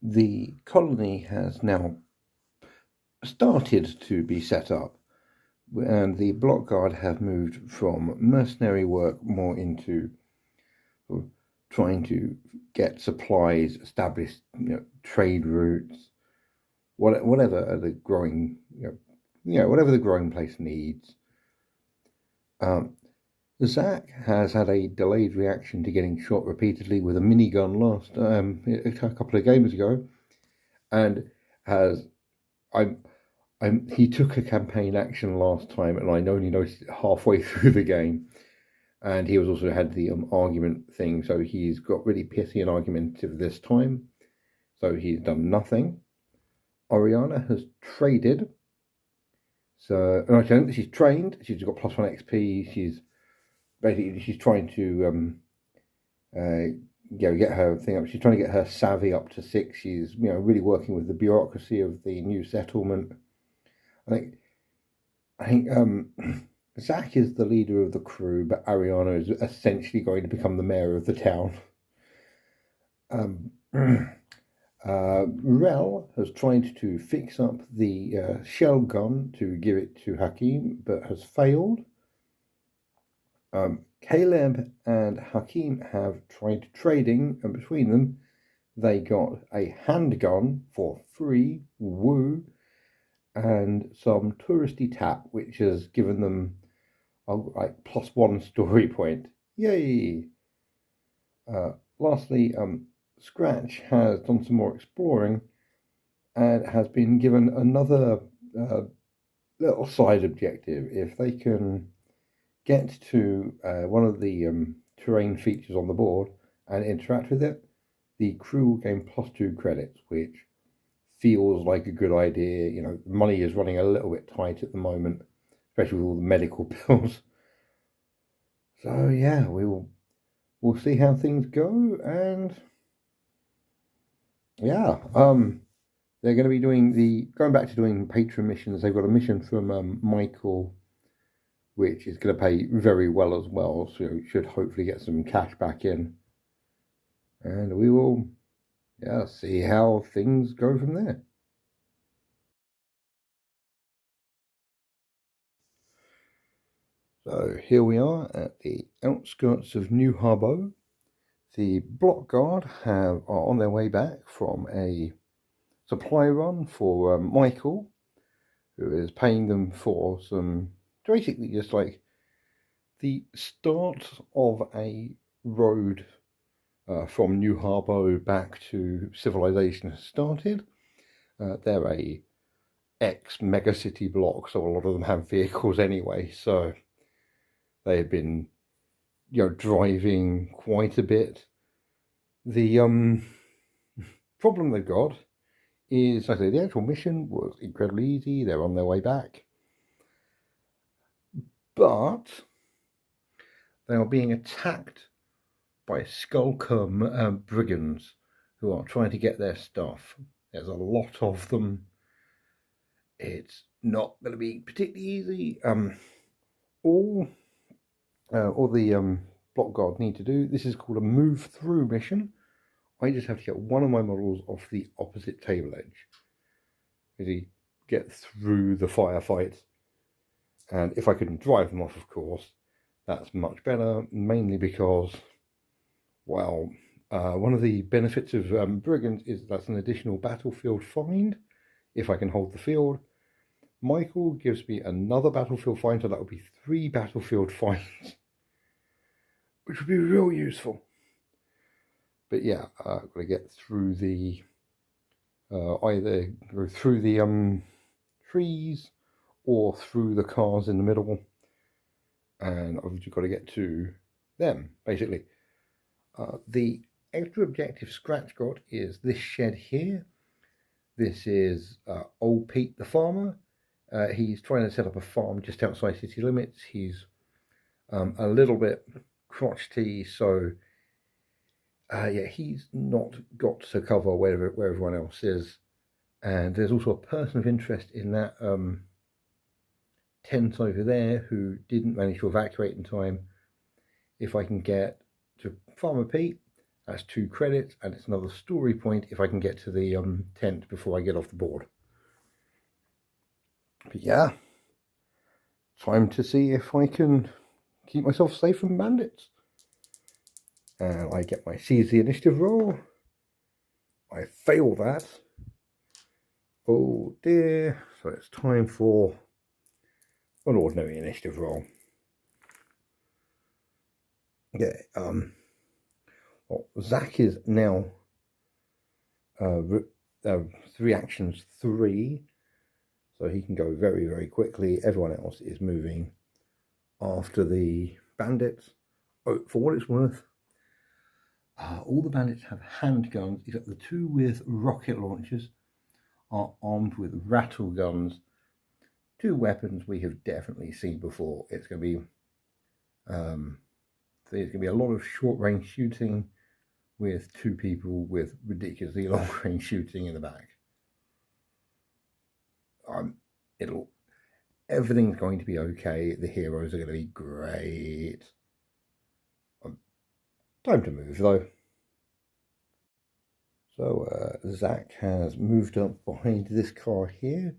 the colony has now started to be set up, and the block guard have moved from mercenary work more into trying to get supplies, establish trade routes, whatever the growing whatever the growing place needs. Zach has had a delayed reaction to getting shot repeatedly with a minigun a couple of games ago, and has he took a campaign action last time, and I only noticed it halfway through the game. And he was also had the argument thing, so he's got really pithy and argumentative this time. So he's done nothing. Oriana has traded. So she's trained. She's got +1 XP. She's trying to get her thing up. She's trying to get her savvy up to 6. She's really working with the bureaucracy of the new settlement. I think Zach is the leader of the crew, but Ariana is essentially going to become the mayor of the town. Rel has tried to fix up the shell gun to give it to Hakim, but has failed. Caleb and Hakim have tried trading, and between them, they got a handgun for free, woo, and some touristy tap, which has given them like +1 story point. Yay! Lastly, Scratch has done some more exploring and has been given another little side objective. If they can get to one of the terrain features on the board and interact with it, the crew will gain +2 credits, which feels like a good idea. Money is running a little bit tight at the moment, especially with all the medical bills. So yeah, we'll see how things go, and yeah, they're going to be going back to doing patron missions. They've got a mission from Michael, which is going to pay very well as well, so it should hopefully get some cash back in, and we will see how things go from there. So here we are at the outskirts of New Harbou. The block guard are on their way back from a supply run for Michael, who is paying them for some, basically just like the start of a road from New Harbou back to civilization has started. They're a ex-megacity block, so a lot of them have vehicles anyway, so they've been driving quite a bit. The problem they've got is, like I say, the actual mission was incredibly easy. They're on their way back, but they are being attacked by Skullcum brigands who are trying to get their stuff. There's a lot of them. It's not going to be particularly easy. All the block guard need to do, this is called a move through mission. I just have to get one of my models off the opposite table edge. Really get through the firefight. And if I can drive them off, of course, that's much better, mainly because, well, one of the benefits of brigands is that's an additional battlefield find if I can hold the field. Michael gives me another battlefield find, so that would be 3 battlefield finds, which would be real useful. But yeah, I've got to get through the either go through the trees or through the cars in the middle, and I've just got to get to them basically. The extra objective Scratch got is this shed here. This is old Pete the farmer. He's trying to set up a farm just outside city limits. He's a little bit crotchety, so yeah, he's not got to cover where everyone else is. And there's also a person of interest in that tent over there who didn't manage to evacuate in time. If I can get to Farmer Pete That's 2 credits, and it's another story point if I can get to the tent before I get off the board. But yeah, time to see if I can keep myself safe from bandits. And I get my seize the initiative roll. I fail that. Oh dear. So it's time for an ordinary initiative roll. Yeah, well, Zach is now 3 actions 3, so he can go very, very quickly. Everyone else is moving after the bandits. Oh, for what it's worth, all the bandits have handguns, except the 2 with rocket launchers are armed with rattle guns. 2 weapons we have definitely seen before. It's going to be there's going to be a lot of short-range shooting with 2 people with ridiculously long-range shooting in the back. Everything's going to be okay. The heroes are going to be great. Time to move though. So Zach has moved up behind this car here.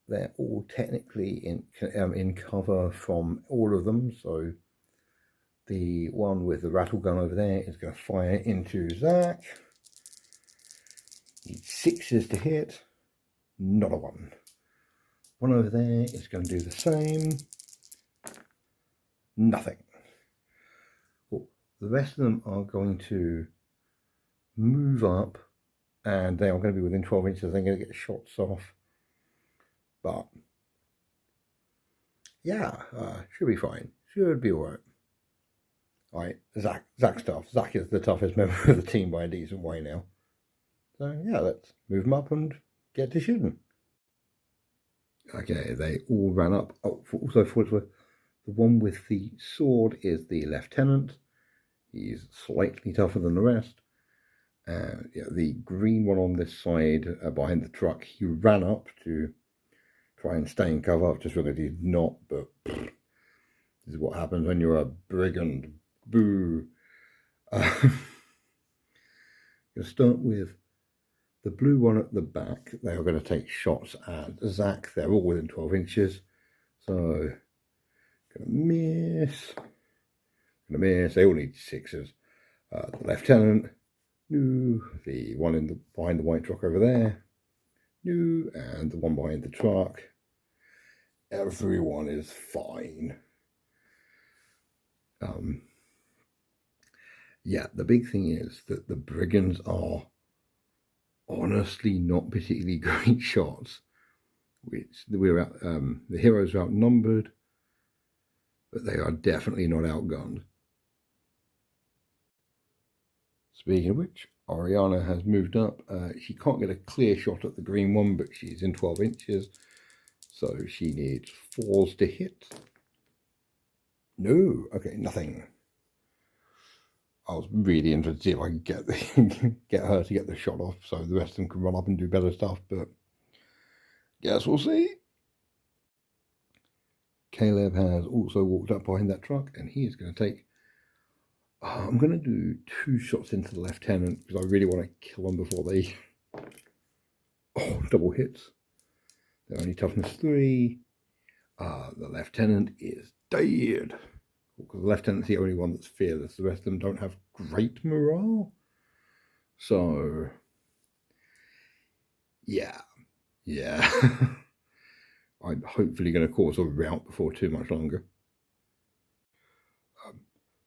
They're all technically in cover from all of them. So the one with the rattle gun over there is going to fire into Zach. Needs 6s to hit. Not a 1. One over there is going to do the same. Nothing. Cool. The rest of them are going to move up, and they are going to be within 12 inches. They're going to get shots off. But yeah, should be fine. Should be alright. Alright, Zach's tough. Zach is the toughest member of the team by a decent way now. So yeah, let's move them up and get to shooting. Okay, they all ran up. Oh, also for the one with the sword is the lieutenant. He's slightly tougher than the rest. Yeah, the green one on this side behind the truck, he ran up to try and stay in cover. I've just realized he's not, but this is what happens when you're a brigand. Boo. You'll start with the blue one at the back. They are going to take shots at Zach. They're all within 12 inches. So, gonna miss. They all need 6s. The lieutenant. No. The one behind the white truck over there. No. And the one behind the truck. Everyone is fine. Yeah, the big thing is that the brigands are honestly not particularly great shots. The heroes are outnumbered, but they are definitely not outgunned. Speaking of which, Ariana has moved up. She can't get a clear shot at the green one, but she's in 12 inches, so she needs 4s to hit. No, okay, nothing. I was really interested to see if I could get her to get the shot off so the rest of them can run up and do better stuff, but guess we'll see. Caleb has also walked up behind that truck, and he is going to take... I'm going to do 2 shots into the lieutenant because I really want to kill them before they... Oh, double hits. They're only toughness 3. The lieutenant is dead. Because the lieutenant's the only one that's fearless. The rest of them don't have great morale. So, yeah. I'm hopefully going to cause a rout before too much longer.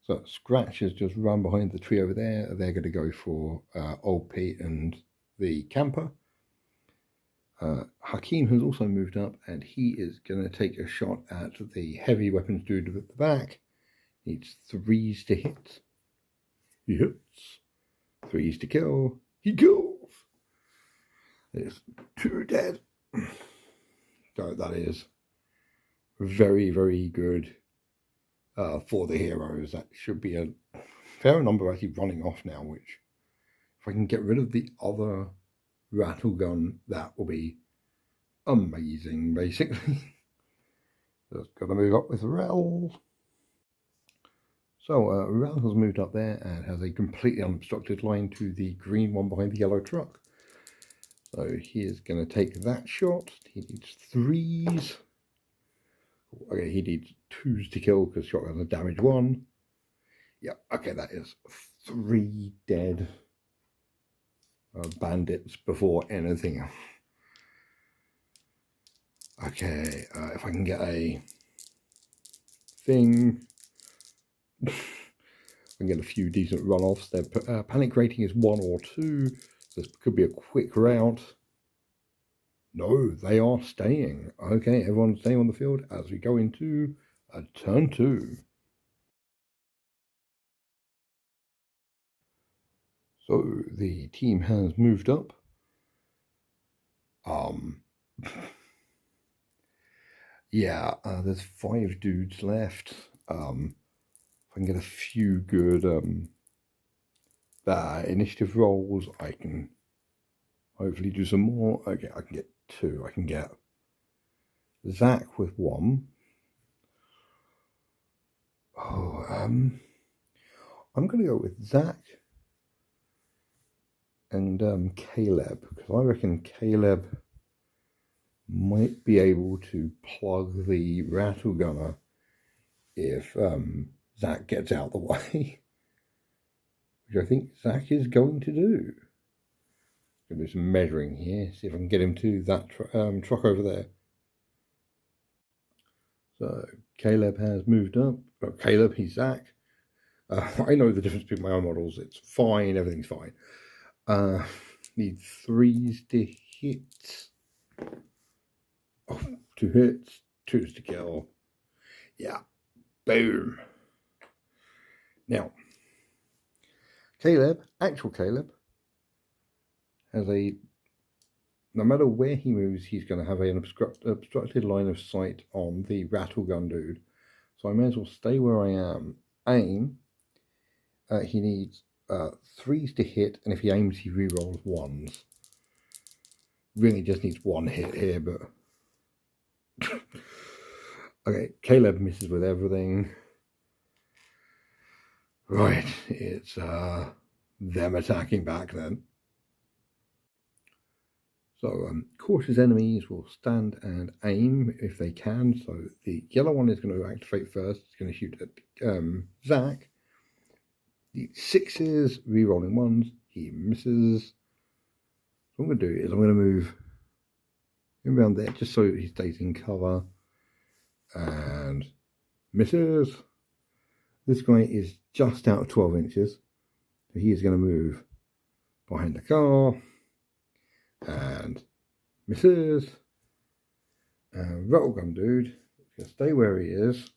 So Scratch has just run behind the tree over there. They're going to go for Old Pete and the camper. Hakeem has also moved up, and he is going to take a shot at the heavy weapons dude at the back. Needs 3s to hit. He hits. 3s to kill. He kills. There's 2 dead. So that is very, very good for the heroes. That should be a fair number actually running off now, which if I can get rid of the other rattle gun, that will be amazing, basically. Just got to move up with Rel. So Ral has moved up there and has a completely unobstructed line to the green one behind the yellow truck. So he is going to take that shot. He needs 3s. Okay, he needs 2s to kill because shotgun's a damage 1. Yeah, okay, that is 3 dead bandits before anything else. Okay, if I can get a thing, I can get a few decent runoffs. Their panic rating is 1 or 2, so this could be a quick rout. No, they are staying. Okay, everyone's staying on the field as we go into a turn 2. So the team has moved up. Yeah, there's 5 dudes left. If I can get a few good initiative rolls, I can hopefully do some more. Okay, I can get 2. I can get Zach with 1. Oh, I'm going to go with Zach and Caleb, because I reckon Caleb might be able to plug the rattle gunner if Zach gets out of the way, which I think Zach is going to do. Going to do some measuring here, see if I can get him to that truck over there. So Caleb has moved up. Oh, Caleb, he's Zach. I know the difference between my own models. It's fine, everything's fine. Need 3s to hit. Oh, 2 hits, 2s to kill. Yeah, boom. Now, Caleb, actual Caleb, has no matter where he moves, he's going to have an obstructed line of sight on the rattle gun dude. So I may as well stay where I am. Aim. He needs 3s to hit, and if he aims, he rerolls 1s. Really just needs 1 hit here, but... Okay, Caleb misses with everything. Right, it's them attacking back then. So cautious enemies will stand and aim if they can. So the yellow one is going to activate first. It's going to shoot at Zach. The 6s, re-rolling 1s. He misses. What I'm going to do is I'm going to move him around there just so he stays in cover. And misses. This guy is just out of 12 inches. So he is going to move behind the car. And misses. Rattle gun dude is going to stay where he is.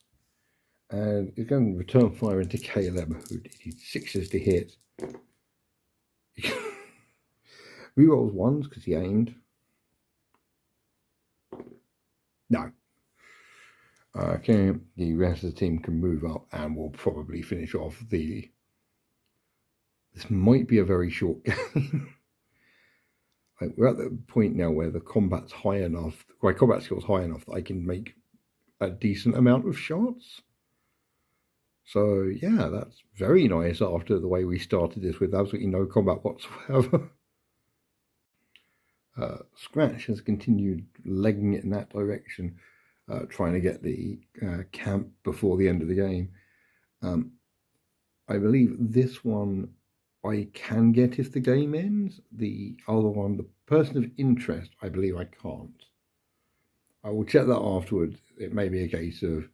And he's going to return fire into Caleb, who needs 6s to hit. Rerolls 1s because he aimed. No. Okay, the rest of the team can move up and we'll probably finish off the... This might be a very short game. Like, we're at the point now where the combat's high enough, my combat skill's high enough that I can make a decent amount of shots. So yeah, that's very nice after the way we started this with absolutely no combat whatsoever. Scratch has continued legging it in that direction, trying to get the camp before the end of the game. I believe this one I can get if the game ends. The other one, the person of interest, I believe I can't. I will check that afterwards. It may be a case of,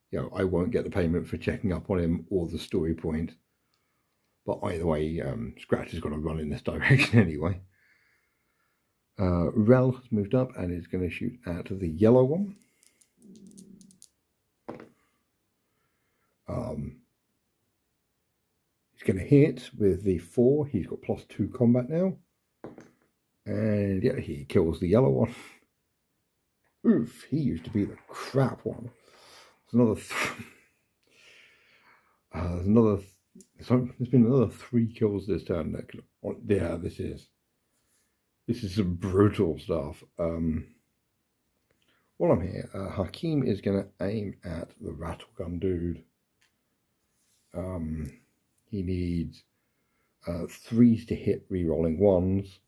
you know, I won't get the payment for checking up on him or the story point. But either way, Scratch is going to run in this direction anyway. Rel has moved up and is going to shoot at the yellow one. He's going to hit with the 4. He's got +2 combat now. And yeah, he kills the yellow one. Oof, he used to be the crap one. There's been another 3 kills this turn. Yeah, this is some brutal stuff. While I'm here, Hakeem is going to aim at the rattle gun dude. He needs 3s to hit, re-rolling 1s.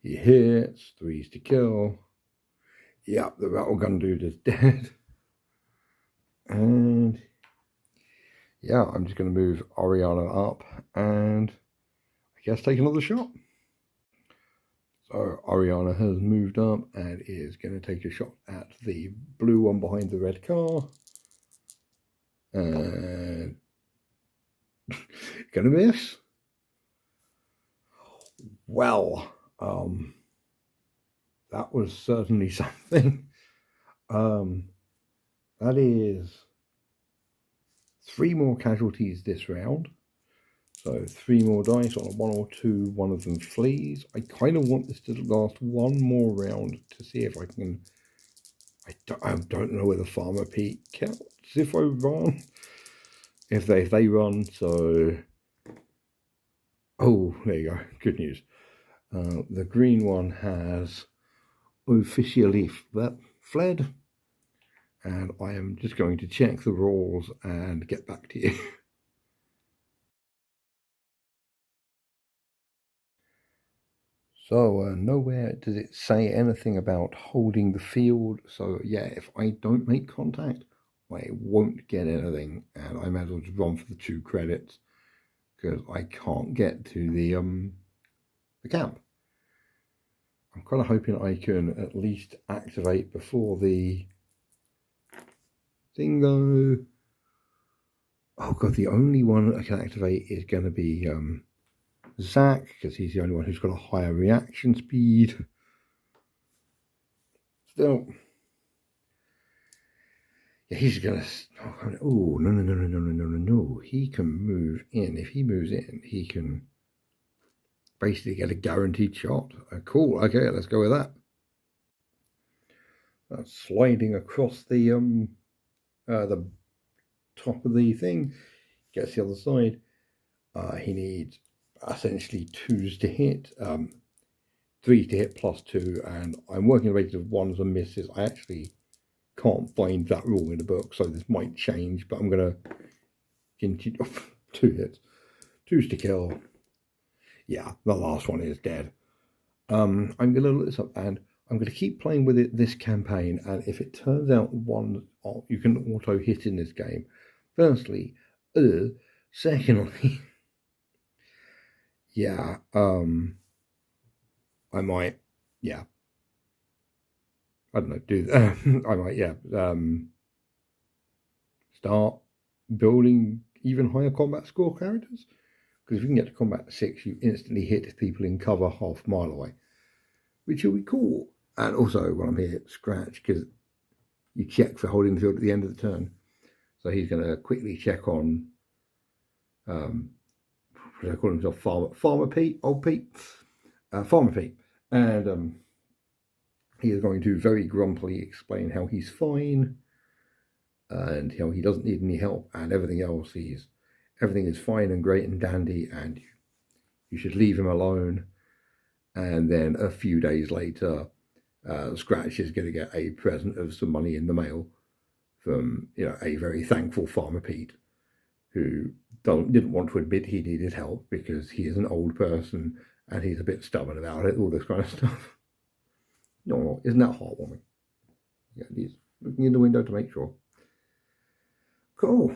He hits, 3s to kill. Yep, the rattle gun dude is dead. And yeah, I'm just going to move Oriana up and I guess take another shot. So Oriana has moved up and is going to take a shot at the blue one behind the red car. And gonna miss. Well, that was certainly something. That is 3 more casualties this round. So 3 more dice on a 1 or 2, one of them flees. I kind of want this to last 1 more round to see if I can... I don't know whether Farmer Pete counts if I run. If they run, so... Oh, there you go. Good news. The green one has officially fled. And I am just going to check the rolls and get back to you. So nowhere does it say anything about holding the field. So yeah, if I don't make contact, I won't get anything, and I might as well just run for the 2 credits because I can't get to the camp. I'm kind of hoping I can at least activate before the thing though. Oh god, the only one I can activate is going to be Zach, because he's the only one who's got a higher reaction speed. Still, yeah, he's gonna. Oh no! He can move in. If he moves in, he can basically get a guaranteed shot. Cool. Okay, let's go with that. That's sliding across the top of the thing. Gets the other side. He needs essentially 2s to hit, 3 to hit plus 2, and I'm working a rate of 1s and misses. I actually can't find that rule in the book, so this might change, but I'm going to continue. 2 hits, 2s to kill. Yeah, the last one is dead. I'm going to look this up, and I'm going to keep playing with it this campaign, and if it turns out you can auto hit in this game, firstly, secondly, yeah, I might, yeah, I don't know, do that. I might, yeah, start building even higher combat score characters. Because if you can get to combat 6, you instantly hit people in cover half a mile away, which will be cool. And also, when I'm here, Scratch, because you check for holding the field at the end of the turn. So he's going to quickly check on, what do I call himself? Farmer Pete, old Pete, Farmer Pete. And he is going to very grumpily explain how he's fine and how he doesn't need any help and everything else. Everything is fine and great and dandy, and you should leave him alone. And then a few days later, Scratch is going to get a present of some money in the mail from a very thankful Farmer Pete, who didn't want to admit he needed help because he is an old person and he's a bit stubborn about it, all this kind of stuff. No, isn't that heartwarming? Yeah, he's looking in the window to make sure. Cool.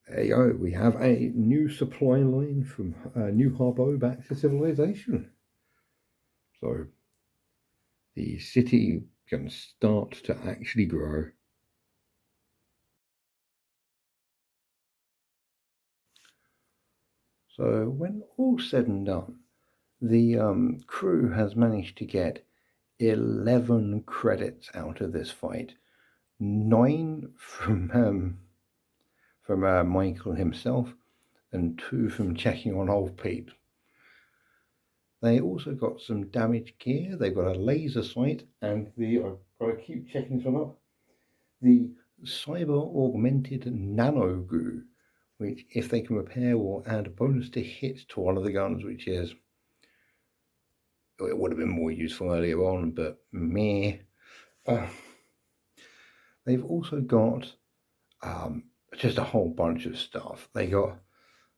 There you go. We have a new supply line from New Harbou back to civilization. So the city can start to actually grow. So when all said and done, the crew has managed to get 11 credits out of this fight. 9 from Michael himself, and 2 from checking on old Pete. They also got some damaged gear. They've got a laser sight, and I've got to keep checking this one up. The cyber augmented nano goo, which if they can repair will add a bonus to hit to one of the guns, which is, it would have been more useful earlier on, but meh. They've also got just a whole bunch of stuff. They got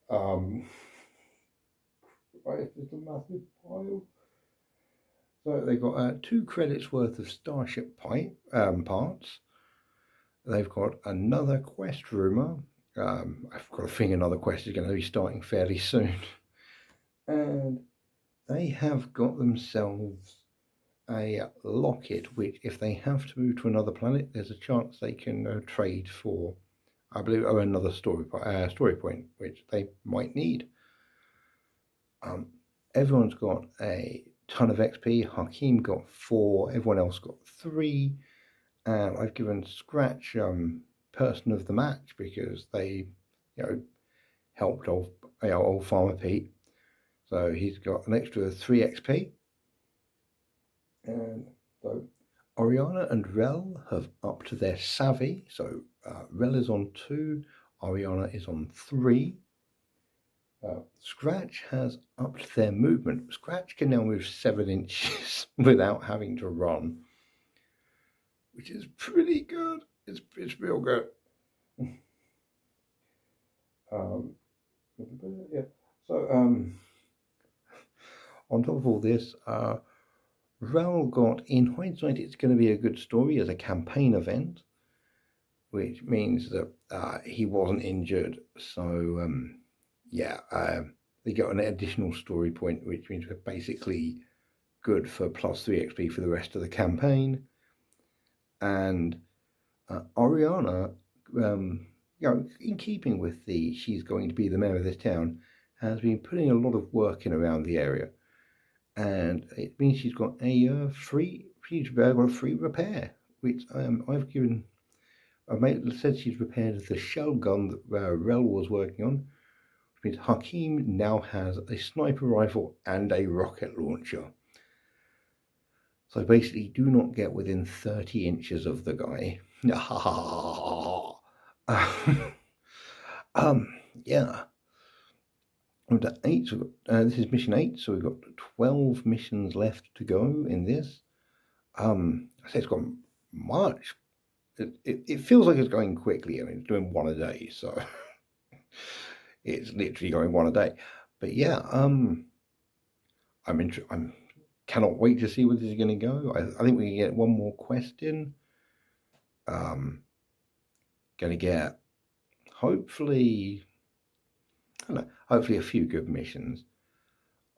right, it's just a massive pile. So they got 2 credits worth of Starship parts. They've got another quest rumor. I've got a feeling another quest is going to be starting fairly soon. And they have got themselves a locket, which if they have to move to another planet, there's a chance they can trade for, I believe, another story point, which they might need. Everyone's got a ton of XP. Hakeem got 4, everyone else got 3. I've given Scratch person of the match because they, helped old Farmer Pete. So he's got an extra 3 XP. And so Oriana and Rel have upped their savvy. So Rel is on 2, Oriana is on 3. Scratch has upped their movement. Scratch can now move 7 inches without having to run, which is pretty good. It's real good. Yeah. So on top of all this, Raoul got, in hindsight, it's going to be a good story as a campaign event, which means that he wasn't injured. So they got an additional story point, which means we're basically good for +3 XP for the rest of the campaign. And Oriana, in keeping with she's going to be the mayor of this town, has been putting a lot of work in around the area, and it means she's got a free repair, which I've said she's repaired the shell gun that Rel was working on, which means Hakeem now has a sniper rifle and a rocket launcher. So basically, do not get within 30 inches of the guy. Yeah. We're at 8. So this is mission 8, so we've got 12 missions left to go in this. I say it's gone much. It feels like it's going quickly. I mean, it's doing 1 a day, so it's literally going 1 a day. But yeah, I'm cannot wait to see where this is going to go. I think we can get 1 more quest in. Going to get hopefully a few good missions.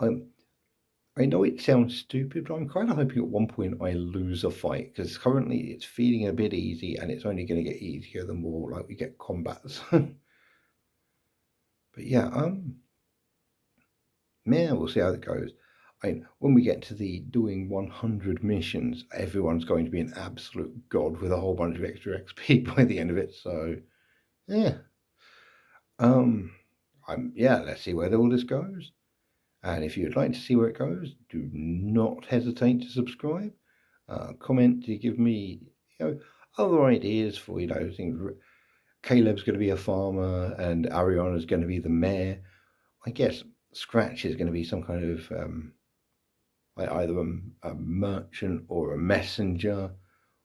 I know it sounds stupid, but I'm kind of hoping at one point I lose a fight, because currently it's feeling a bit easy, and it's only going to get easier the more we get combats. But yeah, we'll see how it goes. When we get to the doing 100 missions, everyone's going to be an absolute god with a whole bunch of extra XP by the end of it. So yeah, let's see where all this goes. And if you'd like to see where it goes, do not hesitate to subscribe. Comment to give me other ideas for things. Caleb's going to be a farmer, and Ariana's going to be the mayor. I guess Scratch is going to be some kind of either a merchant or a messenger.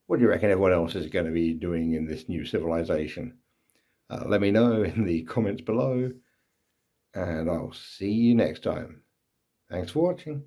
What do you reckon everyone else is going to be doing in this new civilization? Let me know in the comments below, and I'll see you next time. Thanks for watching.